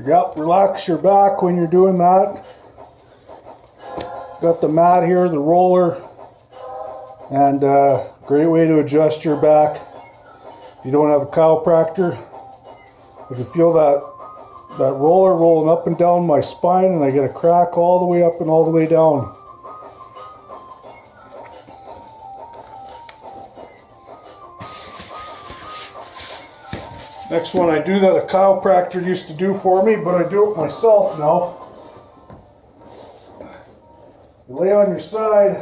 Yep, relax your back when you're doing that. Got the mat here, the roller, and great way to adjust your back. If you don't have a chiropractor, I can feel that roller rolling up and down my spine, and I get a crack all the way up and all the way down. Next one I do that a chiropractor used to do for me, but I do it myself now. You lay on your side,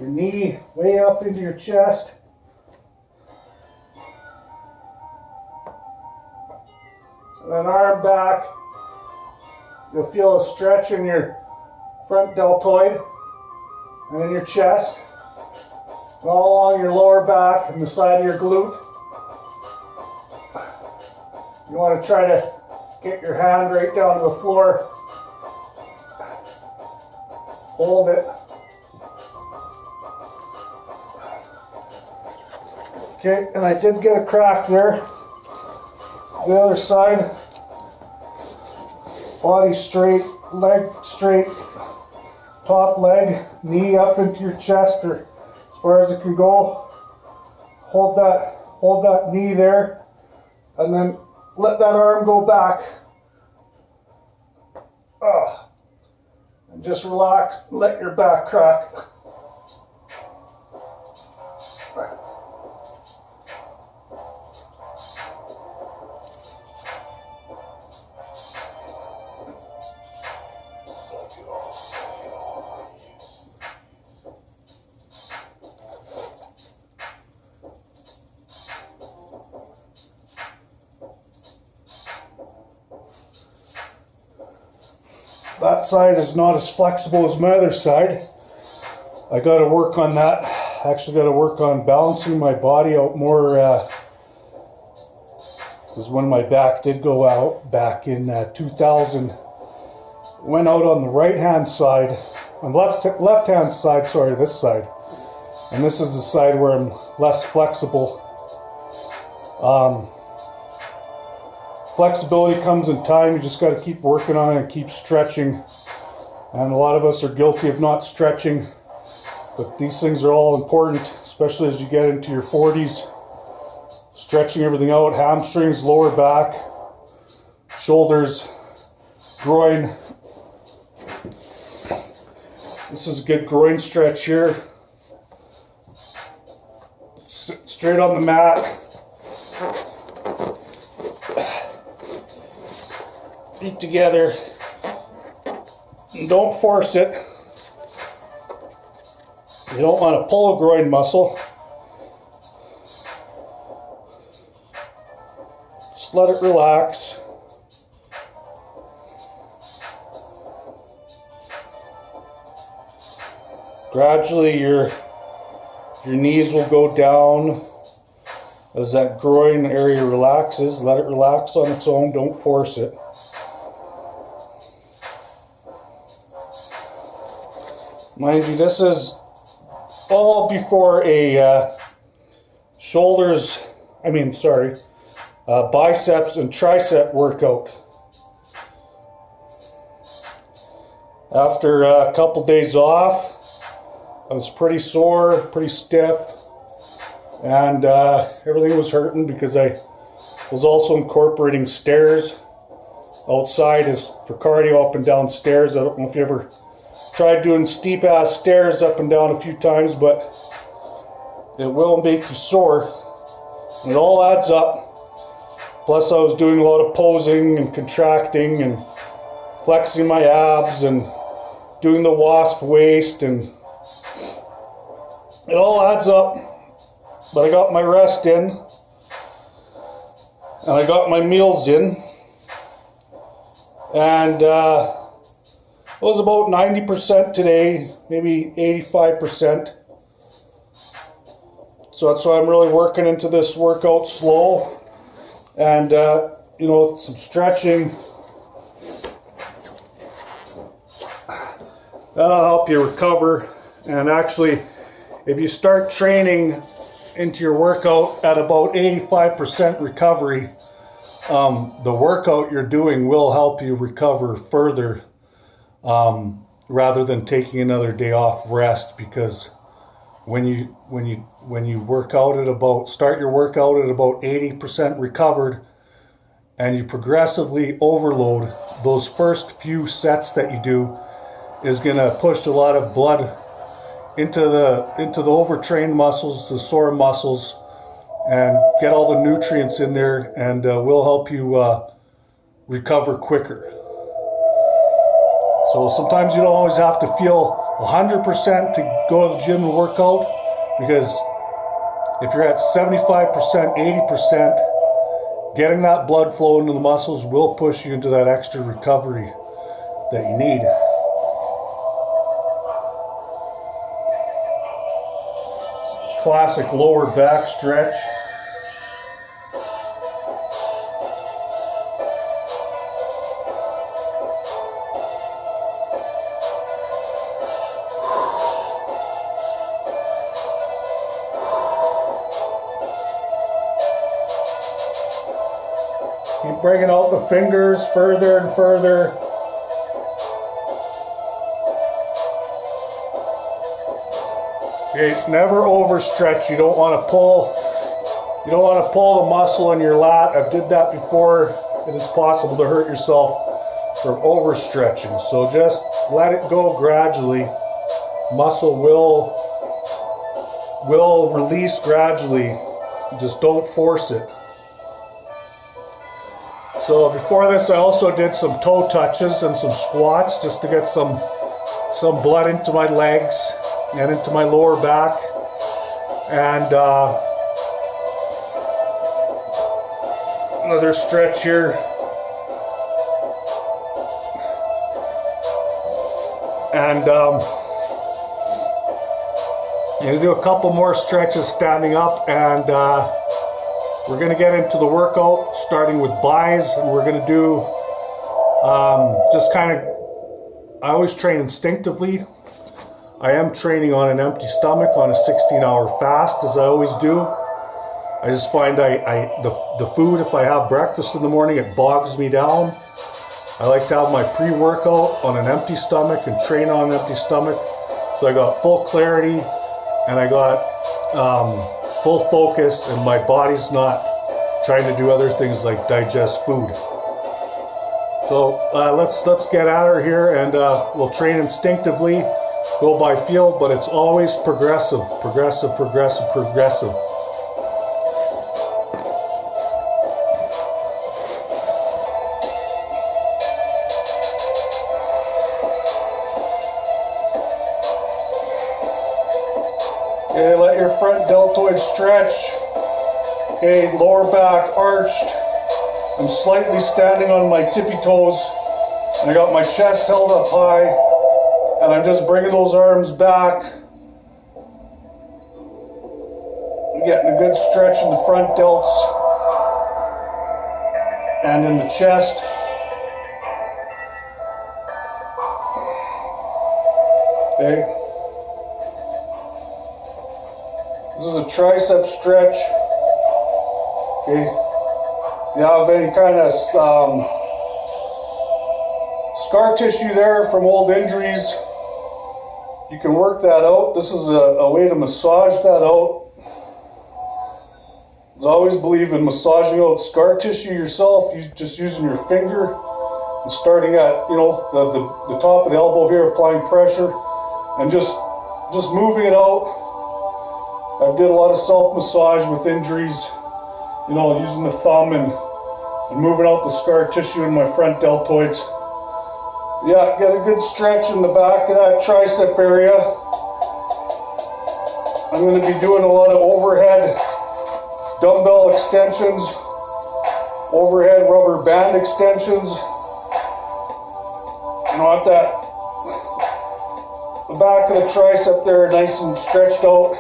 your knee way up into your chest. And then arm back. You'll feel a stretch in your front deltoid and in your chest. And all along your lower back and the side of your glute. You want to try to get your hand right down to the floor. Hold it. Okay, and I did get a crack there. The other side. Body straight, leg straight, top leg, knee up into your chest or as far as it can go. Hold that knee there, and then let that arm go back. And just relax, let your back crack. That side is not as flexible as my other side. I got to work on that. Actually got to work on balancing my body out more. This is when my back did go out back in 2000. Went out on the right hand side, on left hand side, sorry, this side. And this is the side where I'm less flexible. Flexibility comes in time. You just got to keep working on it and keep stretching. And a lot of us are guilty of not stretching, but these things are all important, especially as you get into your 40s. Stretching everything out, hamstrings, lower back, shoulders, groin. This is a good groin stretch here. Sit straight on the mat. Feet together. And don't force it. You don't want to pull a groin muscle. Just let it relax. Gradually your knees will go down as that groin area relaxes. Let it relax on its own. Don't force it. Mind you, this is all before a biceps and tricep workout. After a couple days off, I was pretty sore, pretty stiff, and everything was hurting because I was also incorporating stairs outside as for cardio, up and down stairs. I don't know if you ever tried doing steep ass stairs up and down a few times, but it will make you sore. And it all adds up. Plus I was doing a lot of posing and contracting and flexing my abs and doing the wasp waist, and it all adds up. but I got my rest in, and I got my meals in, and it was about 90% today, maybe 85%. So that's why I'm really working into this workout slow, and you know, some stretching. That'll help you recover. And actually, if you start training into your workout at about 85% recovery, the workout you're doing will help you recover further, rather than taking another day off rest. Because when you work out at start your workout at about 80% recovered, and you progressively overload, those first few sets that you do is going to push a lot of blood into the overtrained muscles, the sore muscles, and get all the nutrients in there, and will help you recover quicker. So sometimes you don't always have to feel 100% to go to the gym and work out, because if you're at 75%, 80%, getting that blood flow into the muscles will push you into that extra recovery that you need. Classic lower back stretch. Keep bringing out the fingers further and further. Okay, never overstretch. You don't want to pull the muscle in your lat. I've did that before. It is possible to hurt yourself from overstretching. So just let it go gradually. Muscle will release gradually. Just don't force it. So before this, I also did some toe touches and some squats just to get some blood into my legs and into my lower back. And another stretch here. And I'm going to do a couple more stretches standing up, and we're going to get into the workout starting with buys, and we're going to do just kind of, I always train instinctively. I am training on an empty stomach on a 16-hour fast, as I always do. I just find the food, if I have breakfast in the morning, it bogs me down. I like to have my pre-workout on an empty stomach and train on an empty stomach. So I got full clarity, and I got full focus, and my body's not trying to do other things like digest food. So let's get at her here, and we'll train instinctively, go by feel, but it's always progressive, progressive, progressive, progressive. Okay, let your front deltoid stretch. Okay, lower back arched. I'm slightly standing on my tippy toes, and I got my chest held up high, and I'm just bringing those arms back. I'm getting a good stretch in the front delts and in the chest. Okay. This is a tricep stretch. Okay. If you have any kind of scar tissue there from old injuries, you can work that out. This is a way to massage that out. I always believe in massaging out scar tissue yourself, just using your finger and starting at, you know, the top of the elbow here, applying pressure and just moving it out. I did a lot of self-massage with injuries, you know, using the thumb and moving out the scar tissue in my front deltoids. Yeah, get a good stretch in the back of that tricep area. I'm going to be doing a lot of overhead dumbbell extensions, overhead rubber band extensions. I want that, the back of the tricep there nice and stretched out,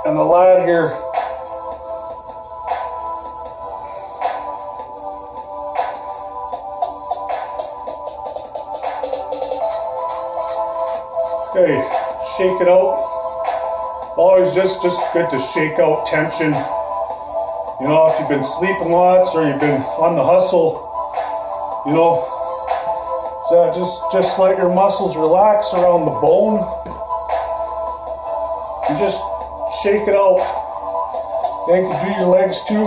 and the lat here okay, shake it out. Always just good to shake out tension. You know, if you've been sleeping lots or you've been on the hustle, you know, so just let your muscles relax around the bone and just shake it out. Then you can do your legs too.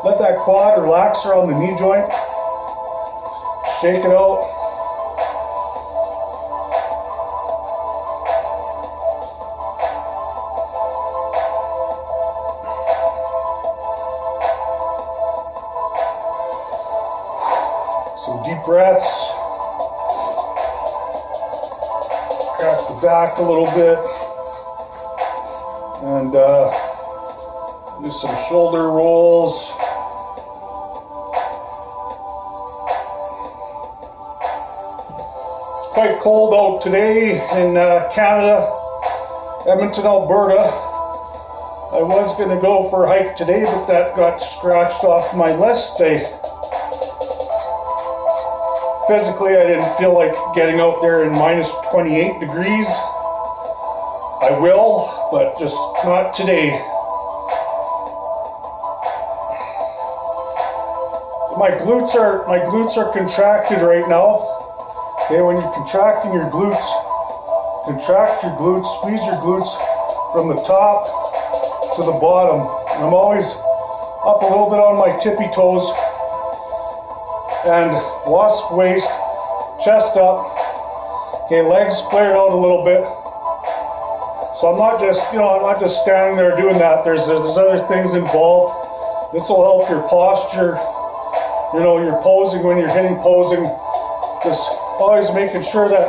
Let that quad relax around the knee joint. Shake it out. Some deep breaths. Crack the back a little bit. And do some shoulder rolls. It's quite cold out today in Canada, Edmonton, Alberta. I was going to go for a hike today, but that got scratched off my list. Physically, I didn't feel like getting out there in minus 28 degrees. I will, but just not today. My glutes are contracted right now. Okay, when you're contracting your glutes, contract your glutes, squeeze your glutes from the top to the bottom. And I'm always up a little bit on my tippy toes. And wasp waist, chest up. Okay, legs flared out a little bit. So I'm not just, I'm not just standing there doing that. There's other things involved. This will help your posture. You know, you're posing when you're hitting posing. Just always making sure that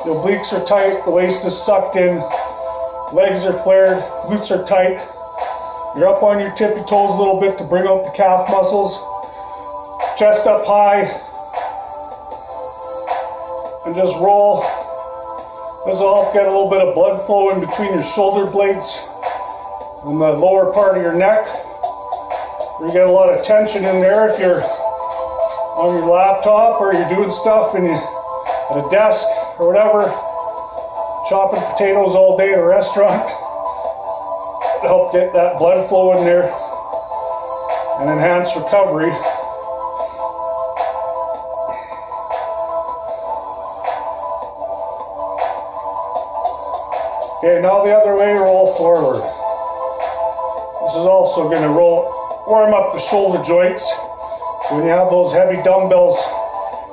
your obliques are tight, the waist is sucked in, legs are flared, glutes are tight. You're up on your tippy toes a little bit to bring out the calf muscles. Chest up high, and just roll. This will help get a little bit of blood flow in between your shoulder blades and the lower part of your neck. You get a lot of tension in there if you're on your laptop or you're doing stuff and at a desk or whatever, chopping potatoes all day at a restaurant. To help get that blood flow in there and enhance recovery. Okay, now the other way, roll forward. This is also going to warm up the shoulder joints. So when you have those heavy dumbbells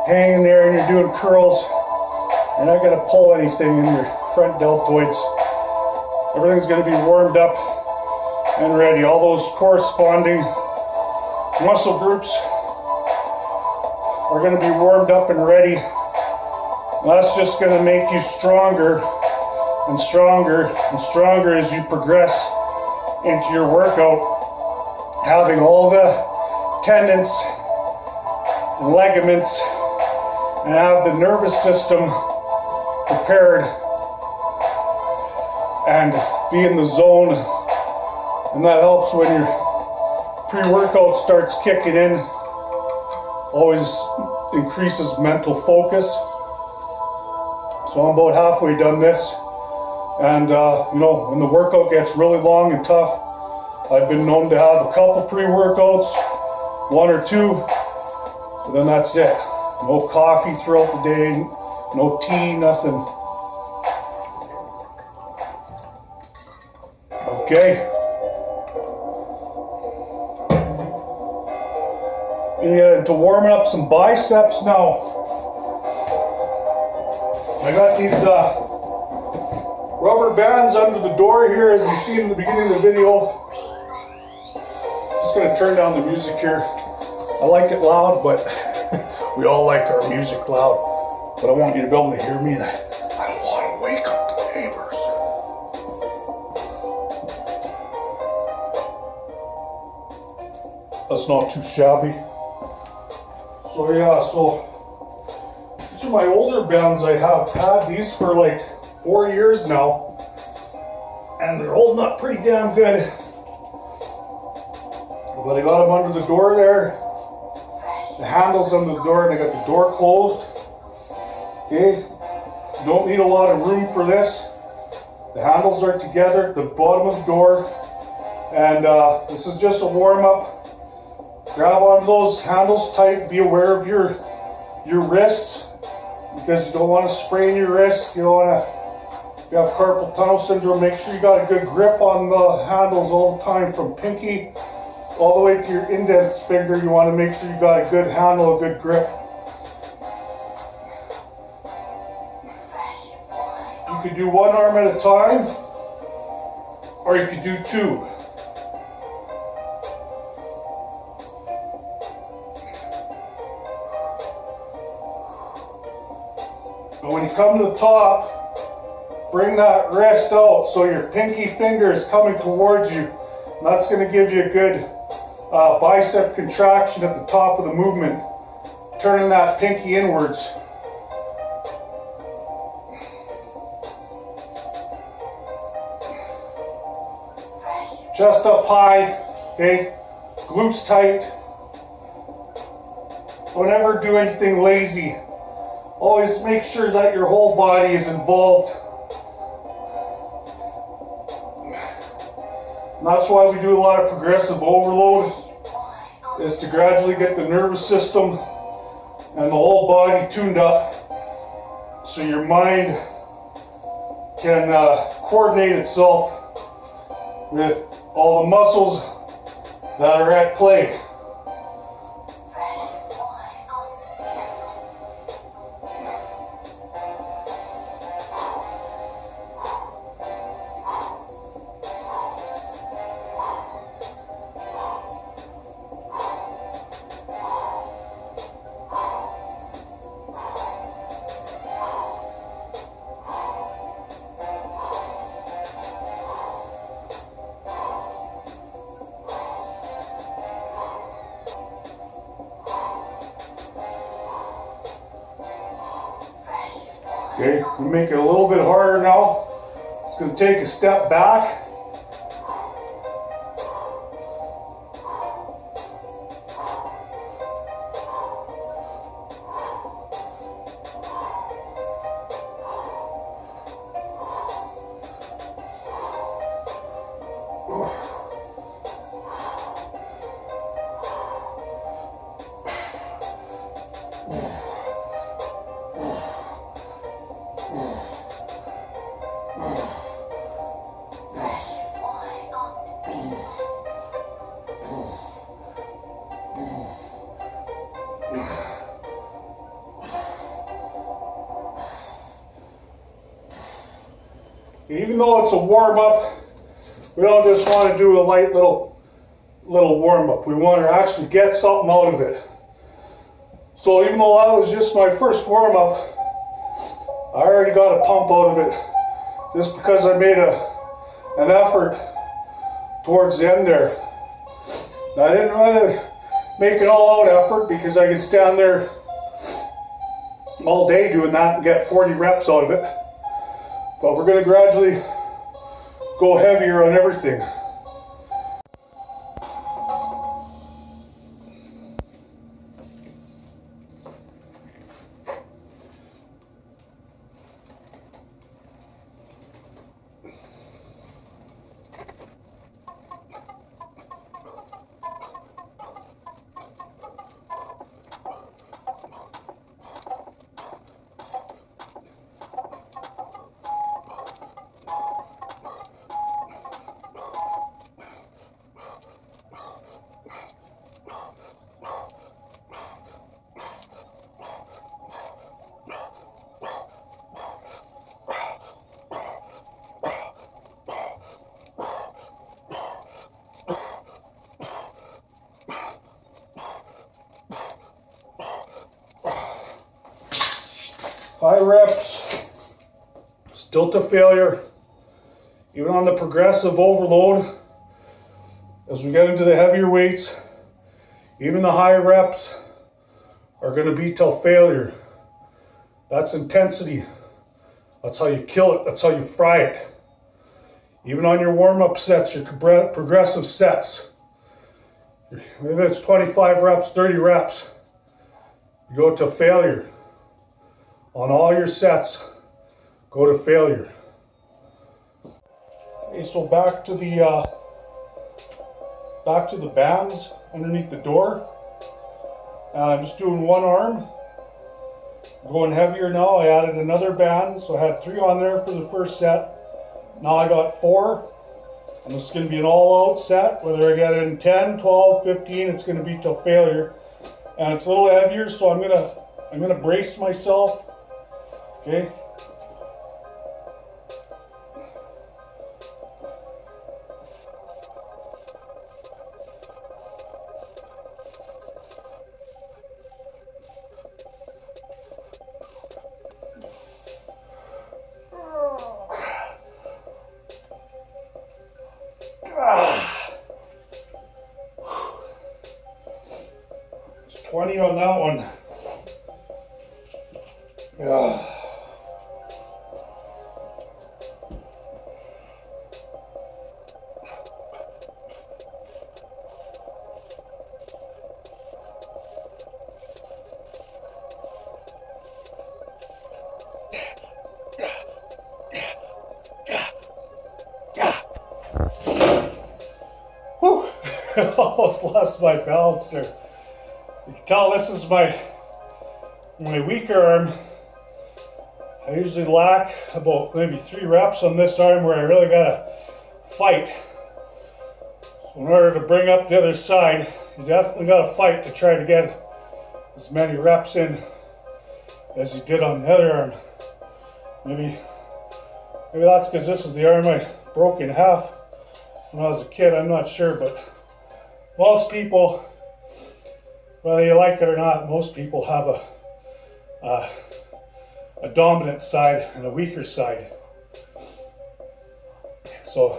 hanging there and you're doing curls, you're not going to pull anything in your front deltoids. Everything's going to be warmed up and ready. All those corresponding muscle groups are going to be warmed up and ready. And that's just going to make you stronger and stronger and stronger as you progress into your workout, having all the tendons and ligaments and have the nervous system prepared and be in the zone. And that helps when your pre-workout starts kicking in. Always increases mental focus. So I'm about halfway done this. And when the workout gets really long and tough, I've been known to have a couple pre-workouts, 1 or 2, and then that's it. No coffee throughout the day, no tea, nothing. Okay. We get into warming up some biceps now. I got these rubber bands under the door here, as you see in the beginning of the video. Just gonna turn down the music here. I like it loud, but we all like our music loud. But I want you to be able to hear me. I don't want to wake up That's not too shabby. So yeah, so these are my older bends. I have had these for like 4 years now, and they're holding up pretty damn good. But I got them under the door there. The handles under the door, and I got the door closed. Okay, you don't need a lot of room for this. The handles are together at the bottom of the door, and this is just a warm-up. Grab on those handles tight. Be aware of your wrists, because you don't want to sprain your wrist. You don't want to, if you have carpal tunnel syndrome, make sure you got a good grip on the handles all the time, from pinky all the way to your index finger. You want to make sure you got a good handle, a good grip. You could do one arm at a time, or you could do two. And when you come to the top, bring that wrist out so your pinky finger is coming towards you. And that's going to give you a good bicep contraction at the top of the movement, turning that pinky inwards. Chest up high, okay? Glutes tight. Don't ever do anything lazy. Always make sure that your whole body is involved. And that's why we do a lot of progressive overload, is to gradually get the nervous system and the whole body tuned up so your mind can coordinate itself with all the muscles that are at play. Okay, we make it a little bit harder now. It's going to take a step back. Even though it's a warm-up, we don't just want to do a light little warm-up. We want to actually get something out of it. So even though that was just my first warm-up, I already got a pump out of it, just because I made an effort towards the end there. Now, I didn't really make an all-out effort, because I could stand there all day doing that and get 40 reps out of it. But we're going to gradually go heavier on everything. High reps, still to failure, even on the progressive overload. As we get into the heavier weights, Even the high reps are going to be till failure. That's intensity. That's how you kill it. That's how you fry it. Even on your warm-up sets, your progressive sets, maybe it's 25 reps, 30 reps, you go to failure. On all your sets, go to failure. Okay, so back to the bands underneath the door. I'm just doing one arm. Going heavier now. I added another band, so I had 3 on there for the first set. Now I got 4. And this is going to be an all-out set. Whether I get it in 10, 12, 15, it's going to be till failure. And it's a little heavier, so I'm gonna brace myself. Okay. It's 20 on that one. Yeah. Whew. I almost lost my balance there. You can tell this is my weaker arm. I usually lack about maybe 3 reps on this arm where I really gotta fight. So in order to bring up the other side, you definitely gotta fight to try to get as many reps in as you did on the other arm. Maybe that's because this is the arm I broke in half when I was a kid. I'm not sure, but most people, whether you like it or not, most people have a dominant side and a weaker side. So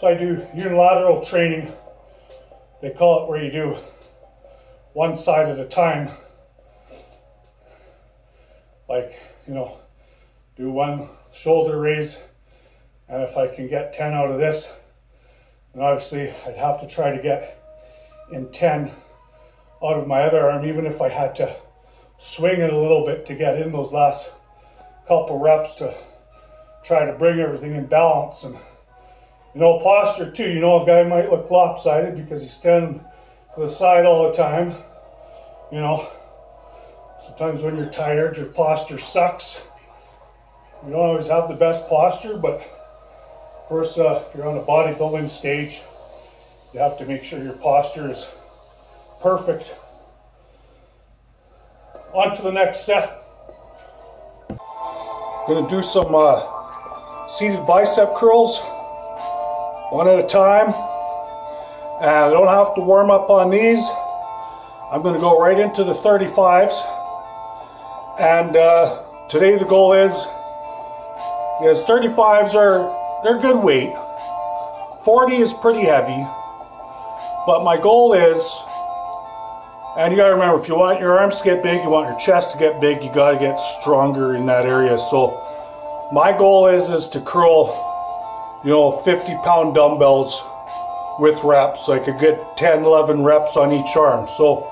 I do unilateral training. They call it, where you do one side at a time. Like, do one shoulder raise, and if I can get 10 out of this, then obviously I'd have to try to get in 10 out of my other arm, even if I had to swing it a little bit to get in those last couple reps to try to bring everything in balance. And posture too. A guy might look lopsided because he's standing to the side all the time. Sometimes when you're tired, your posture sucks. You don't always have the best posture, but of course, if you're on a bodybuilding stage, you have to make sure your posture is perfect. On to the next set. Going to do some seated bicep curls, one at a time. And I don't have to warm up on these. I'm going to go right into the 35s. And today the goal is, 35s they're good weight. 40 is pretty heavy. But my goal is, and you gotta remember, if you want your arms to get big, you want your chest to get big, you gotta get stronger in that area. So my goal is to curl, 50-pound dumbbells with reps, like a good 10, 11 reps on each arm. So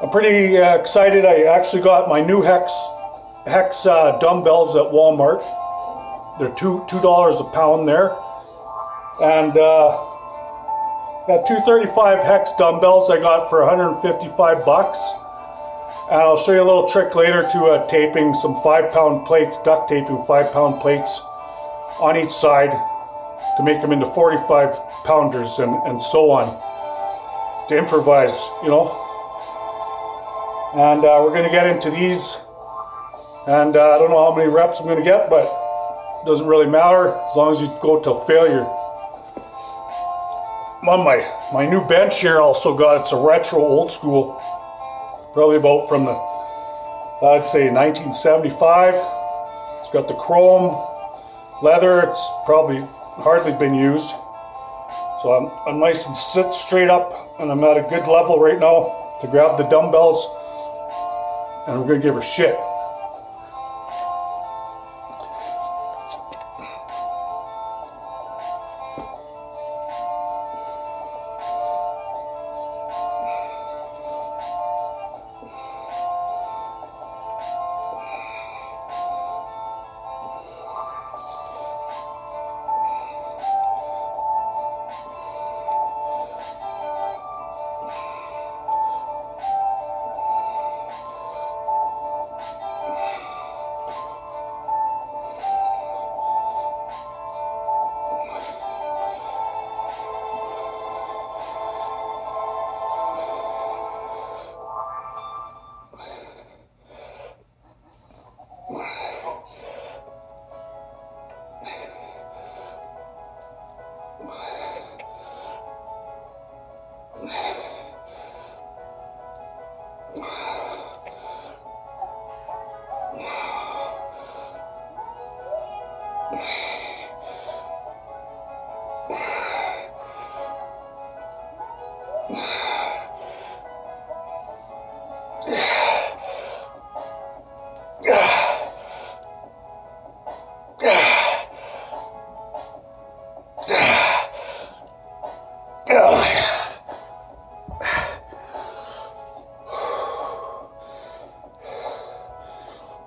I'm pretty excited. I actually got my new Hex dumbbells at Walmart. They're $2 a pound there. And got 235 Hex dumbbells I got for $155. And I'll show you a little trick later to taping some 5-pound plates, duct taping 5-pound plates on each side to make them into 45 pounders and so on, to improvise, And we're going to get into these, and I don't know how many reps I'm going to get, but it doesn't really matter as long as you go till failure. On my new bench here, also got, it's a retro old school, probably about from the, I'd say 1975. It's got the chrome leather. It's probably hardly been used. So I'm nice and sit straight up, and I'm at a good level right now to grab the dumbbells, and we're gonna give her shit.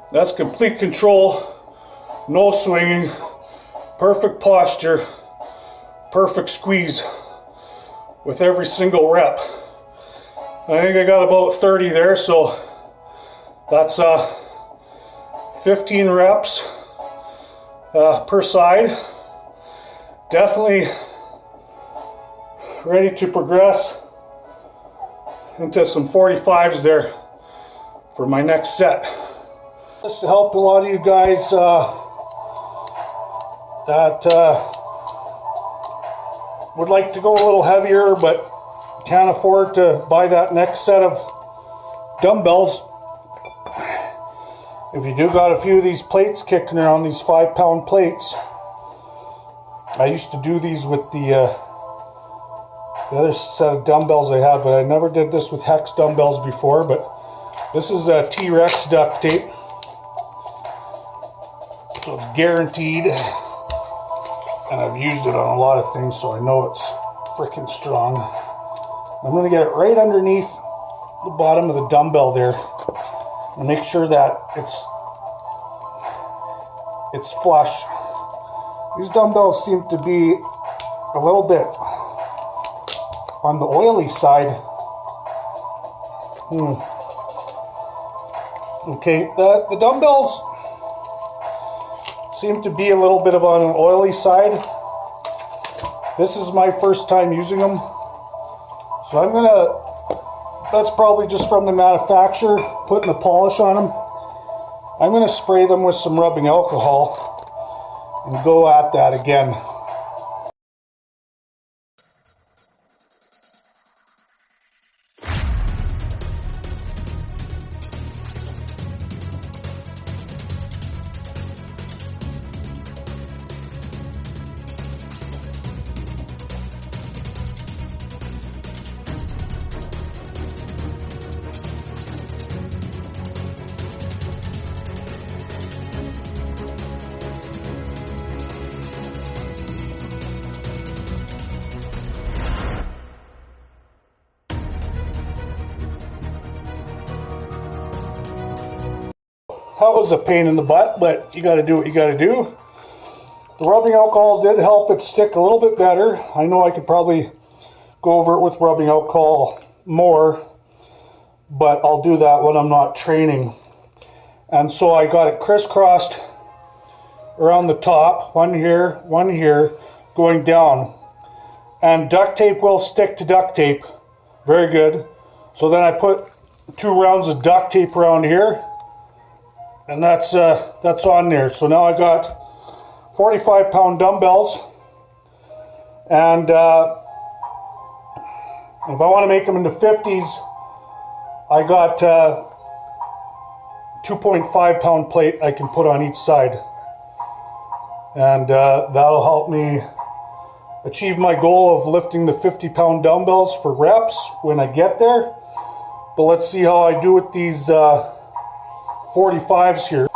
That's complete control, no swinging, perfect posture, perfect squeeze with every single rep. I think I got about 30 there, so that's 15 reps per side. Definitely ready to progress into some 45s there for my next set. Just to help a lot of you guys that would like to go a little heavier but can't afford to buy that next set of dumbbells. If you do got a few of these plates kicking around, these 5-pound plates, I used to do these with the other set of dumbbells I had, but I never did this with Hex dumbbells before. But this is a T-Rex duct tape, so it's guaranteed, and I've used it on a lot of things, so I know it's freaking strong. I'm going to get it right underneath the bottom of the dumbbell there and make sure that it's flush. These dumbbells seem to be a little bit on the oily side. Okay, the dumbbells seem to be a little bit on an oily side. This is my first time using them, so I'm gonna, that's probably just from the manufacturer putting the polish on them. I'm gonna spray them with some rubbing alcohol and go at that again. That was a pain in the butt, but you got to do what you got to do. The rubbing alcohol did help it stick a little bit better. I know I could probably go over it with rubbing alcohol more, but I'll do that when I'm not training. And so I got it crisscrossed around the top, one here, going down. And duct tape will stick to duct tape. Very good. So then I put 2 rounds of duct tape around here, and that's on there. So now I got 45-pound dumbbells, and if I want to make them into 50s, I got 2.5-pound plate I can put on each side, and that'll help me achieve my goal of lifting the 50-pound dumbbells for reps when I get there. But let's see how I do with these 45s here.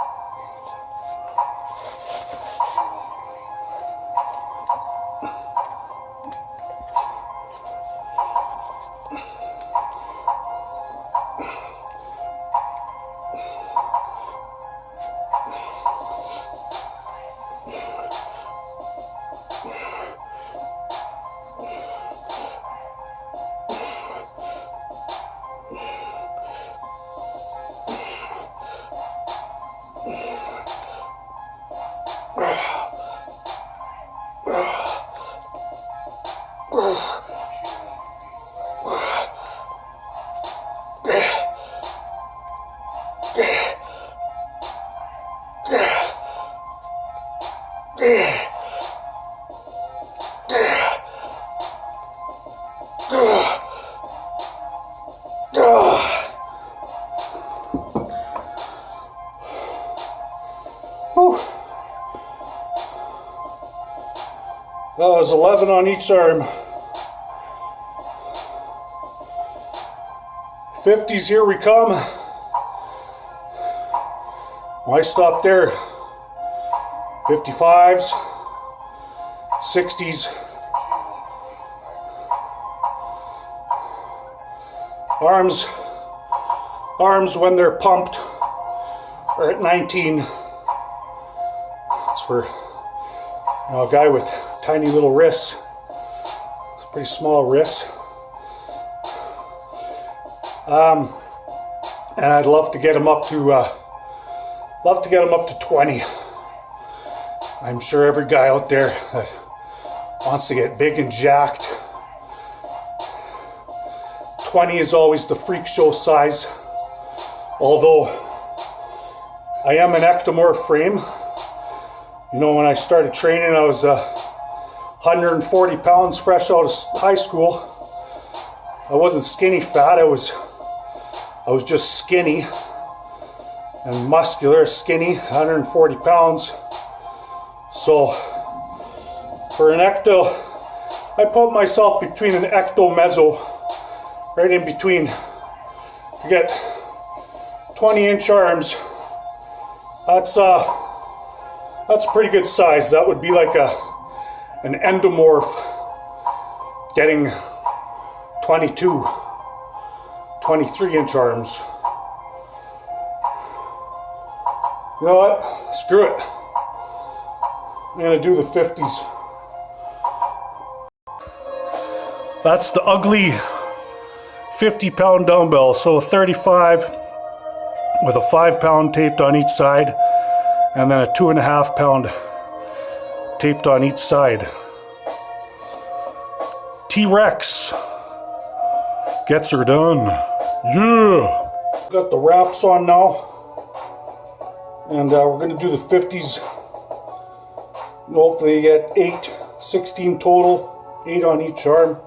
That was 11 on each arm. 50s, here we come. Why stop there? 55s, 60s. Arms when they're pumped are at 19. It's for a guy with tiny little wrists. It's a pretty small wrist. And I'd love to get them up to 20. I'm sure every guy out there that wants to get big and jacked, 20 is always the freak show size. Although I am an ectomorph frame. You know, when I started training, I was 140 pounds fresh out of high school. I wasn't skinny fat, I was just skinny and muscular, skinny, 140 pounds. So for an ecto, I put myself between an ecto meso, right in between. You get 20-inch arms. That's a pretty good size. That would be like an endomorph getting 22, 23-inch arms. You know what? Screw it. I'm gonna do the 50s. That's the ugly 50-pound dumbbell. So 35 with a 5-pound taped on each side, and then a 2.5-pound taped on each side. T-Rex gets her done. Yeah! Got the wraps on now, and we're going to do the 50s. Hopefully you get 16 total, 8 on each arm.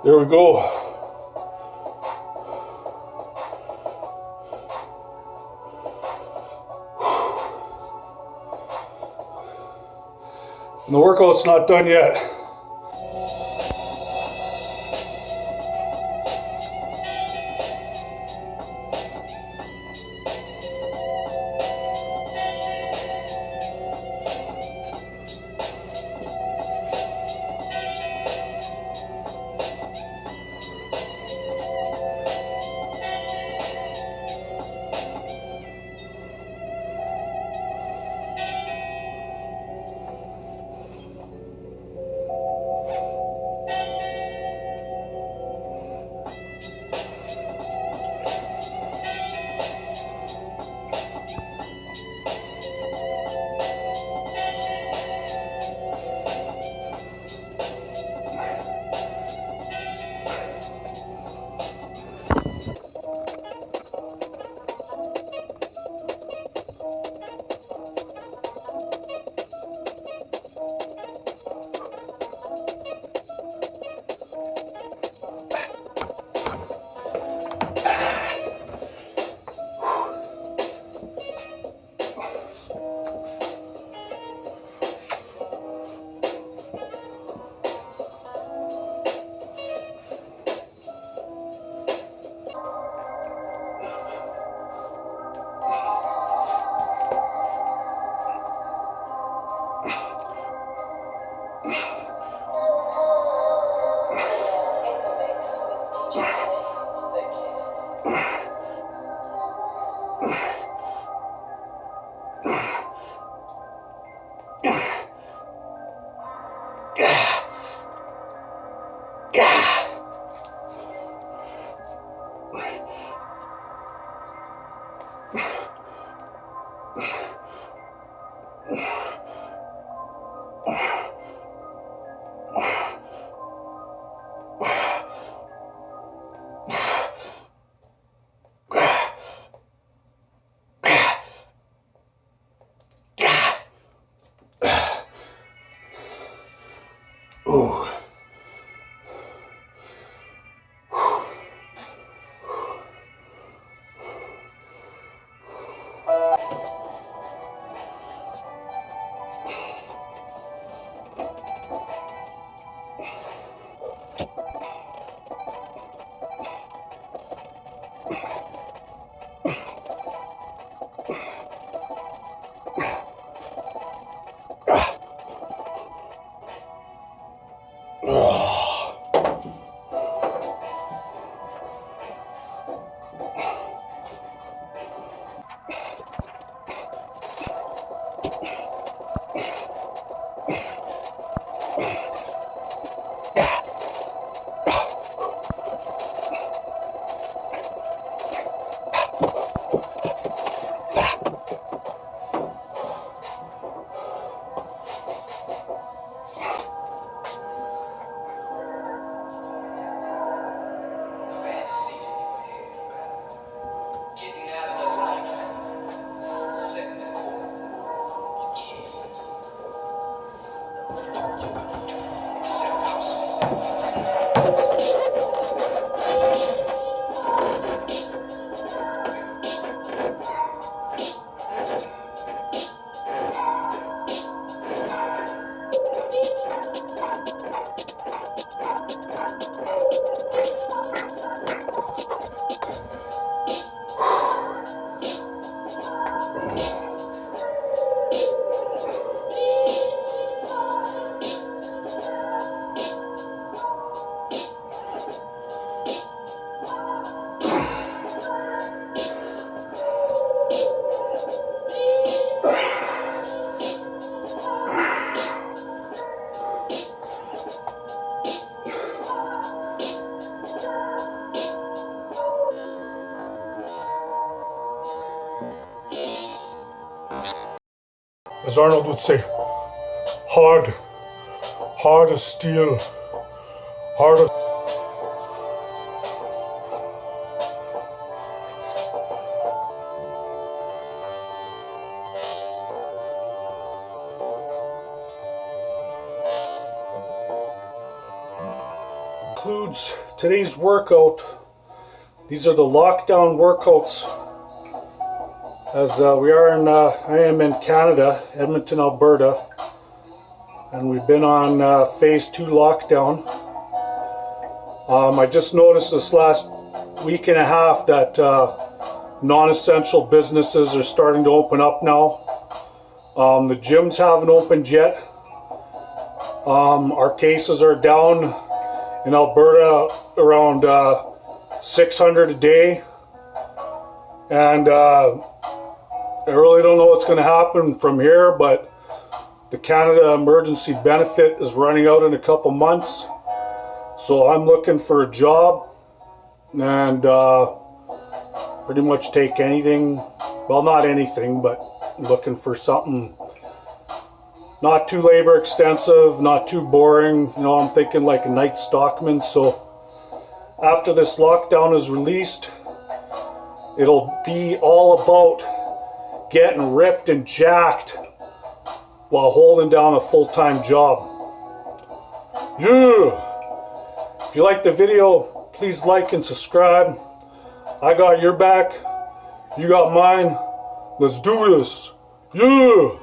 There we go. And the workout's not done yet. Ooh. As Arnold would say, hard as steel, hard as... Concludes today's workout. These are the lockdown workouts. As we are in, I am in Canada, Edmonton, Alberta, and we've been on phase 2 lockdown. I just noticed this last week and a half that non-essential businesses are starting to open up now. The gyms haven't opened yet. Our cases are down in Alberta around 600 a day, and I really don't know what's going to happen from here, but the Canada Emergency Benefit is running out in a couple months, so I'm looking for a job and pretty much take anything, well, not anything, but looking for something not too labor extensive, not too boring. You know, I'm thinking like a night stockman. So after this lockdown is released, it'll be all about getting ripped and jacked while holding down a full-time job. Yeah! If you like the video, please like and subscribe. I got your back. You got mine. Let's do this. Yeah!